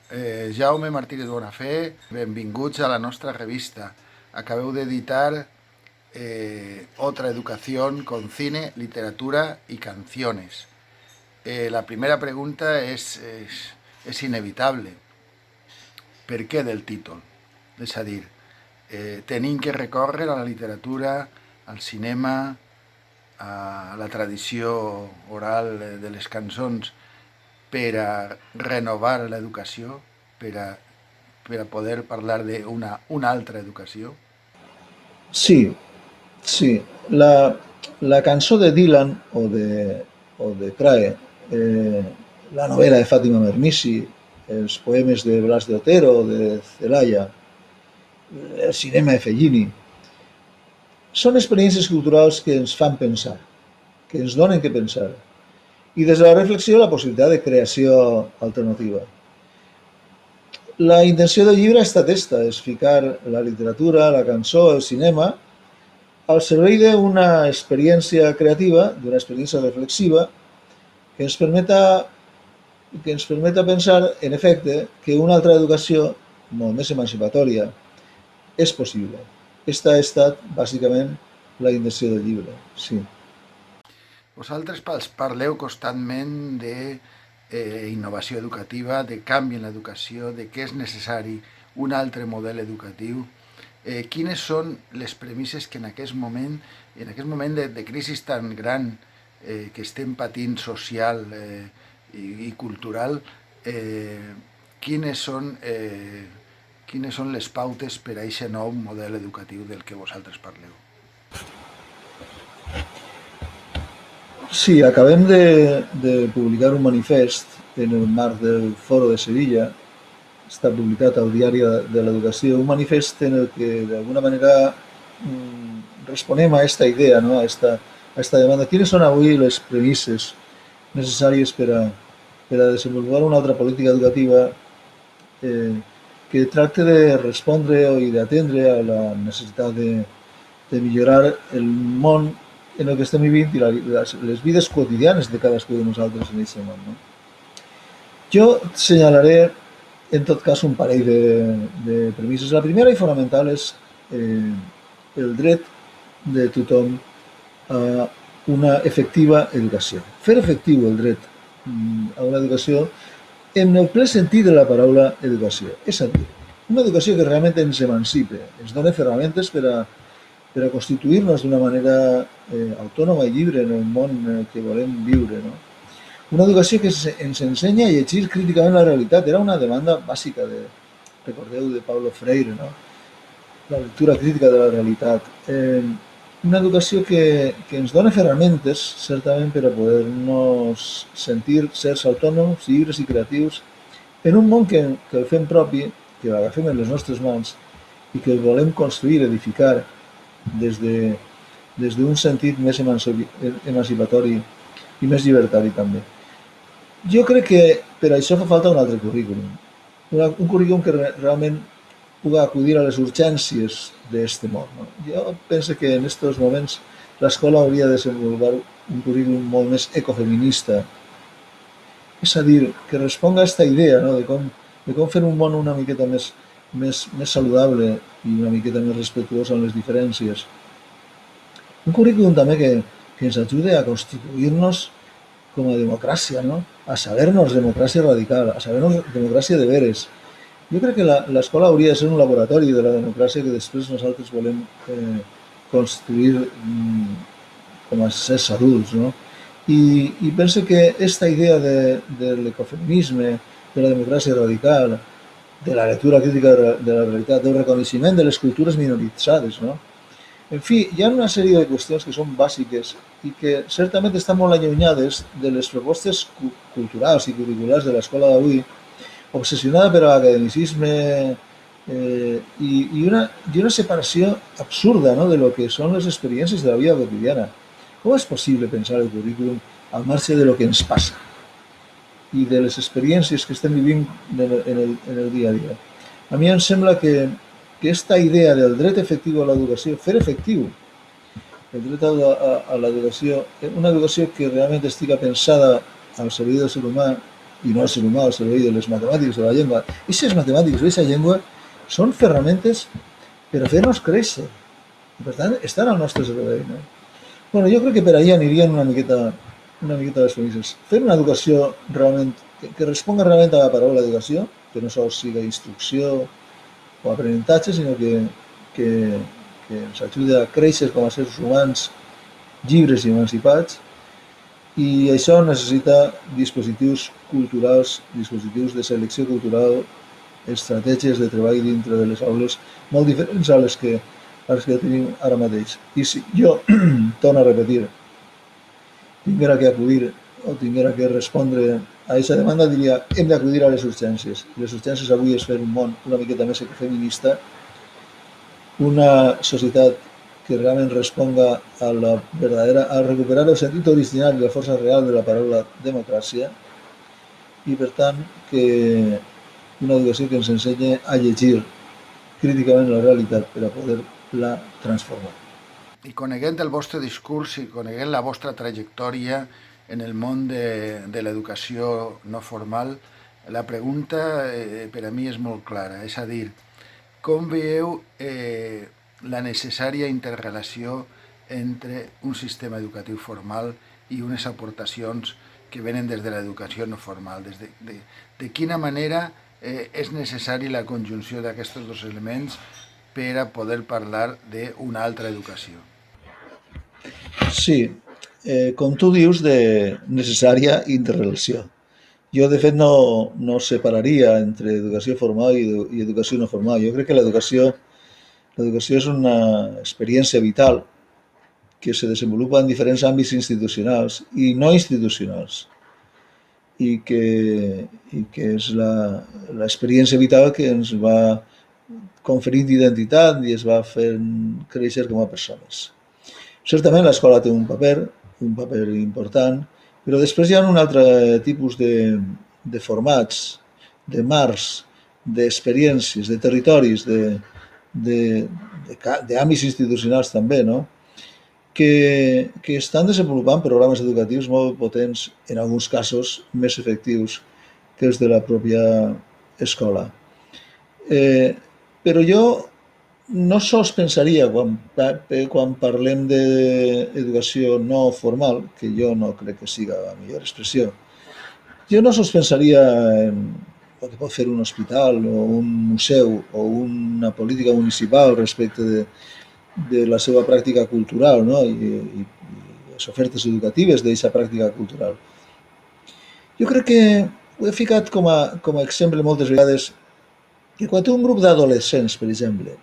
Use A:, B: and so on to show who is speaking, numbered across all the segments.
A: Jaume Martínez Bonafé, benvinguts a la nostra revista. Acabeu d'editar Otra Educación con cine, literatura y canciones. La primera pregunta és inevitable. Per què del títol? És a dir, tenim que recórrer a la literatura, al cinema, a la tradició oral de les cançons per a renovar l'educació, per a poder parlar d'una altra educació?
B: Sí, sí. La cançó de Dylan o de Crae, eh, la novela de Fátima Mernissi, els poemes de Blas de Otero, de Celaya, el cinema de Fellini, són experiències culturals que ens fan pensar, que ens donen que pensar. I des de la reflexió la possibilitat de creació alternativa. La intenció del llibre ha estat aquesta, és ficar la literatura, la cançó, el cinema al servei d'una experiència creativa, d'una experiència reflexiva que ens permeta pensar, en efecte, que una altra educació molt més emancipatòria és possible. Aquesta ha estat, bàsicament, la intenció del llibre. Sí.
A: Vosaltres parleu constantment de innovació educativa, de canvi en l'educació, de que és necessari un altre model educatiu. Quines són les premisses que en aquest moment de crisi tan gran que estem patint social i cultural, quines són les pautes per a aquest nou model educatiu del que vosaltres parleu?
B: Sí, acabem de publicar un manifest en el marc del Foro de Sevilla. Està publicat al Diari de l'Educació, un manifest en el que d'alguna manera responem a aquesta idea, no? a esta demanda. Quines són avui les premisses necessàries per a desenvolupar una altra política educativa que tracte de respondre i d'atendre a la necessitat de millorar el món en el que estem vivint i les vides quotidianes de cadascú de nosaltres en aquest món. No? Jo assenyalaré en tot cas un parell de premisses. La primera i fonamental és el dret de tothom a una efectiva educació. Fer efectiu el dret a una educació en el ple sentit de la paraula educació. És a dir, una educació que realment ens emancipe, ens dona ferramentes per a constituir-nos d'una manera autònoma i lliure en el món que volem viure. No? Una educació que ens ensenya a llegir críticament la realitat. Era una demanda bàsica, recordeu, de Paulo Freire, no? La lectura crítica de la realitat. Una educació que ens dona ferramentes, certament, per a poder-nos sentir sers autònoms, lliures i creatius en un món que el fem propi, que l'agafem en les nostres mans i que el volem construir, edificar des d'un sentit més emancipatori i més llibertari també. Jo crec que per això fa falta un altre currículum. Un currículum que realment pugui acudir a les urgències d'aquest món. No? Jo penso que en aquests moments l'escola hauria de desenvolupar un currículum molt més ecofeminista. És a dir, que responga a aquesta idea, no? de com fer un món una miqueta més saludable i una miqueta més respectuosa amb les diferències. Un currículum també que ens ajude a constituir-nos com a democràcia, no? A saber-nos democràcia radical, a saber-nos democràcia de veres. Jo crec que l'escola hauria de ser un laboratori de la democràcia que després nosaltres volem construir com a éssers adults. No? I penso que aquesta idea de l'ecofeminisme, de la democràcia radical, de la lectura crítica de la realitat, del reconeixement de les cultures minoritzades, no? En fi, hi ha una sèrie de qüestions que són bàsiques i que certament estan molt allunyades de les propostes culturals i curriculars de l'escola d'avui, obsessionada per l'academicisme i una separació absurda, no?, de lo que són les experiències de la vida quotidiana. Com és possible pensar el currículum al marge de lo que ens passa i de les experiències que estem vivint en el dia a dia? A mi em sembla que aquesta idea del dret efectiu a l'educació, fer efectiu el dret a l'educació, una educació que realment estigui pensada al servei del ser humà i no al ser humà al servei de les matemàtiques, de la llengua. Aquestes matemàtiques i aquesta llengua són ferramentes per a fer-nos créixer. I, per tant, estan al nostre servei. No? Bueno, jo crec que per allà anirien una miqueta les premisses. Fer una educació realment, que responga realment a la paraula educació, que no sols siga instrucció o aprenentatge, sinó que ens ajuda a créixer com a seres humans lliures i emancipats, i això necessita dispositius culturals, dispositius de selecció cultural, estratègies de treball dintre de les aules molt diferents a les que tenim ara mateix. I si jo, torno a repetir, tinguera que acudir o tinguera que respondre a aquesta demanda, diria hem d'acudir a les urgències. I les urgències avui és fer un món una miqueta més feminista, una societat que realment responga a la verdadera, a recuperar el sentit original i la força real de la paraula democràcia, i per tant que una educació que ens ensenyi a llegir críticament la realitat per a poder-la transformar.
A: I coneguent el vostre discurs i coneguent la vostra trajectòria en el món de l'educació no formal, la pregunta per a mi és molt clara, és a dir, com veieu la necessària interrelació entre un sistema educatiu formal i unes aportacions que venen des de l'educació no formal? De quina manera és necessari la conjunció d'aquests dos elements per a poder parlar d'una altra educació?
B: Sí, com tu dius, de necessària interrelació. Jo, de fet, no separaria entre educació formal i educació no formal. Jo crec que l'educació és una experiència vital que se desenvolupa en diferents àmbits institucionals i no institucionals, i que és l'experiència vital que ens va conferint identitat i es va fent créixer com a persones. Certament l'escola té un paper important, però després hi ha un altre tipus de formats, de marcs, d'experiències, de territoris, d'àmbits institucionals també, no? que estan desenvolupant programes educatius molt potents, en alguns casos més efectius que els de la pròpia escola. Però jo no sols pensaria, quan parlem d'educació no formal, que jo no crec que siga la millor expressió, jo no sols pensaria en el que pot fer un hospital o un museu o una política municipal respecte de la seva pràctica cultural, no? I les ofertes educatives d'aquesta pràctica cultural. Jo crec que ho he ficat com a exemple moltes vegades, que quan un grup d'adolescents, per exemple,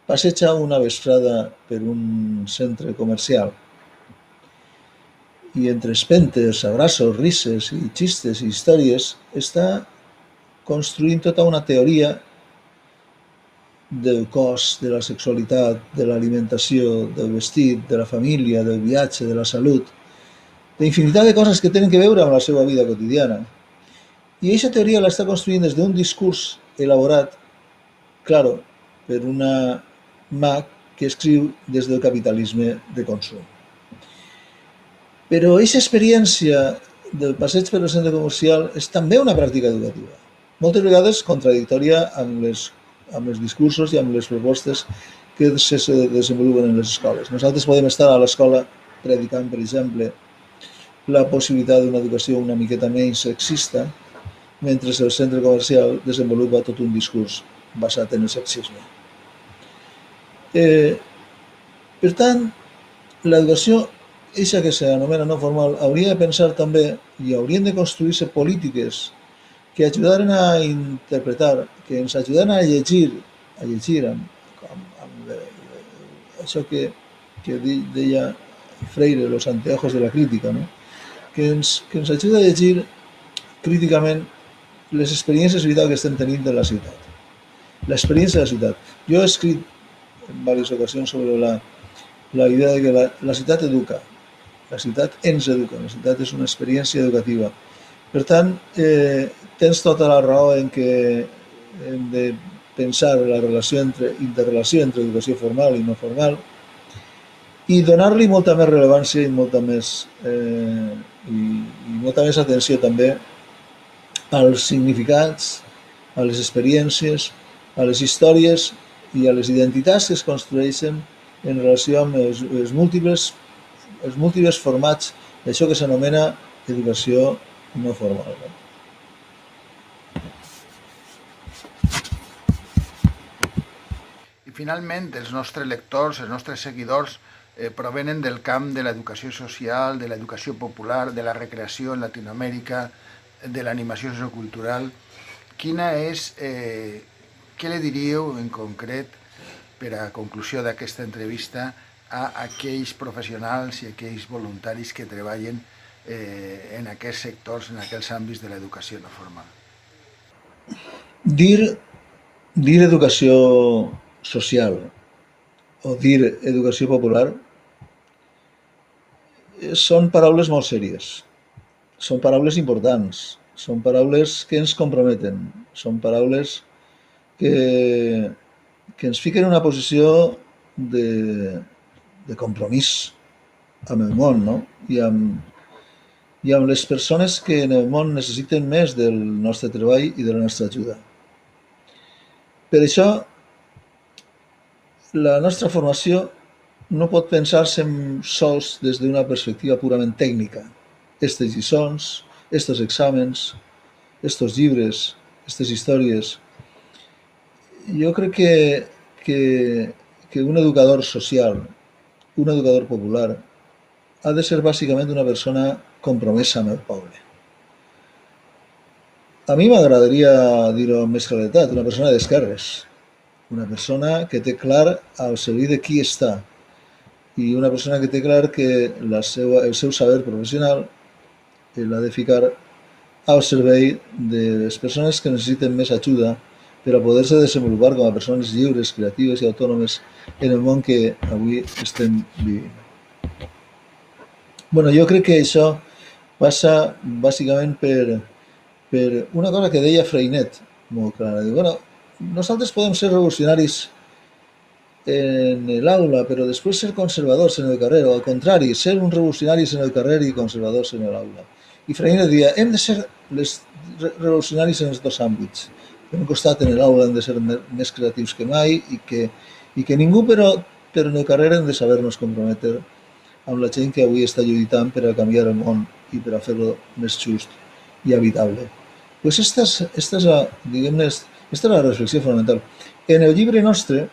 B: passeja una vesprada per un centre comercial i entre espentes, abraços, risses i xistes i històries està construint tota una teoria del cos, de la sexualitat, de l'alimentació, del vestit, de la família, del viatge, de la salut, d'infinitat de coses que tenen que veure amb la seva vida quotidiana. I aquesta teoria l'està construint des d'un discurs elaborat, claro, per una mà que escriu des del capitalisme de consum. Però aquesta experiència del passeig per el centre comercial és també una pràctica educativa, moltes vegades contradictòria amb els discursos i amb les propostes que se desenvolupen en les escoles. Nosaltres podem estar a l'escola predicant, per exemple, la possibilitat d'una educació una miqueta menys sexista, mentre el centre comercial desenvolupa tot un discurs basat en el sexisme. Per tant, l'educació, aquesta que s'anomena no formal, hauria de pensar també i haurien de construir-se polítiques que ajudaren a interpretar, que ens ajudaren a llegir amb això que deia Freire, los anteojos de la crítica, no? que ens ajuda a llegir críticament les experiències vitals que estem tenint de la ciutat. L'experiència de la ciutat. Jo he escrit en diverses ocasions sobre la idea de que la ciutat educa, la ciutat ens educa, la ciutat és una experiència educativa. Per tant, tens tota la raó en que hem de pensar la interrelació entre educació formal i no formal i donar-li molta més rellevància i molta més atenció també als significats, a les experiències, a les històries i a les identitats que es construeixen en relació amb els múltiples formats d'això que s'anomena educació no formal.
A: I finalment, els nostres lectors, els nostres seguidors, provenen del camp de l'educació social, de l'educació popular, de la recreació en Latinoamèrica, de l'animació sociocultural. Què li diríeu en concret, per a conclusió d'aquesta entrevista, a aquells professionals i aquells voluntaris que treballen en aquests sectors, en aquells àmbits de l'educació no formal?
B: Dir educació social o dir educació popular són paraules molt sèries, són paraules importants, són paraules que ens comprometen, són paraules que, que ens fiquen en una posició de compromís amb el món, no? I amb les persones que en el món necessiten més del nostre treball i de la nostra ajuda. Per això, la nostra formació no pot pensar-se sols des d'una perspectiva purament tècnica. Estes lliçons, estos exàmens, estos llibres, estes històries. Jo crec que un educador social, un educador popular, ha de ser bàsicament una persona compromesa amb el poble. A mi m'agradaria dir-ho amb més claretat, una persona d'esquerres, una persona que té clar al servei de qui està i una persona que té clar que el seu saber professional l'ha de ficar al servei de les persones que necessiten més ajuda per a poder-se desenvolupar com a persones lliures, creatives i autònomes en el món que avui estem vivint. Bueno, jo crec que això passa bàsicament per una cosa que deia Freinet, molt clara. Diu, bueno, nosaltres podem ser revolucionaris en l'aula, però després ser conservadors en el carrer, o al contrari, ser uns revolucionaris en el carrer i conservadors en l'aula. I Freinet deia, hem de ser revolucionaris en els dos àmbits. Per un costat, en l'aula hem de ser més creatius que mai i que ningú, però en el carrer hem de saber-nos comprometre amb la gent que avui està lluitant per a canviar el món i per a fer-lo més just i habitable. Pues esta és la reflexió fonamental. En el llibre nostre,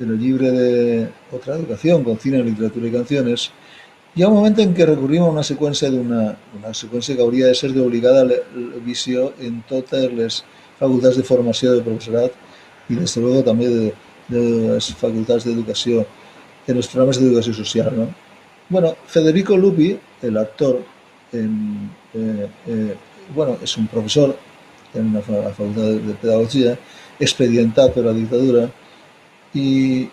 B: en el llibre de Otra Educación, con cine, literatura y canciones, hi ha un moment en què recurrim a una seqüència que hauria de ser d'obligada visió en totes les facultats de formació del professorat i, des de luego, també de les facultats d'educació, en els programes d'educació social, no? Bueno, Federico Lupi, el actor, és un professor en la facultat de pedagogia, expedientat per la dictadura, i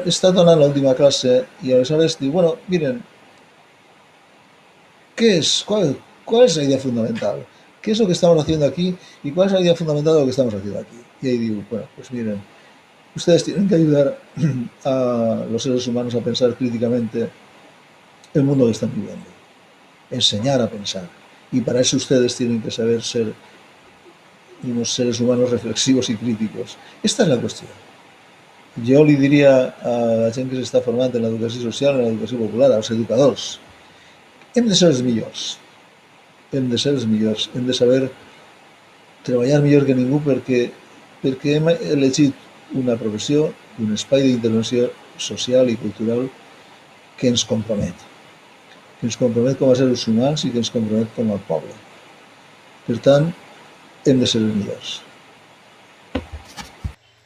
B: està donant l'última classe i aleshores diu, bueno, miren, ¿cuál es la idea fundamental? ¿Qué es lo que estamos haciendo aquí? ¿Y cuál es la idea fundamental de lo que estamos haciendo aquí? Y ahí digo, bueno, pues miren, ustedes tienen que ayudar a los seres humanos a pensar críticamente el mundo que están viviendo, enseñar a pensar. Y para eso ustedes tienen que saber ser unos seres humanos reflexivos y críticos. Esta es la cuestión. Jo li diria a la gent que s'està formant en l'educació social, en l'educació popular, als educadors, hem de ser els millors, hem de ser els millors, hem de saber treballar millor que ningú perquè hem elegit una professió, un espai d'intervenció social i cultural que ens compromet com a seres humans i que ens compromet com a poble. Per tant, hem de ser els millors.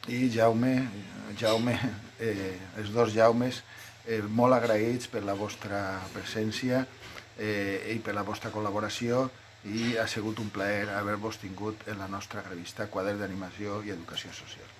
A: I Jaume, els dos Jaumes, molt agraïts per la vostra presència i per la vostra col·laboració, i ha sigut un plaer haver-vos tingut en la nostra revista Quadern d'Animació i Educació Social.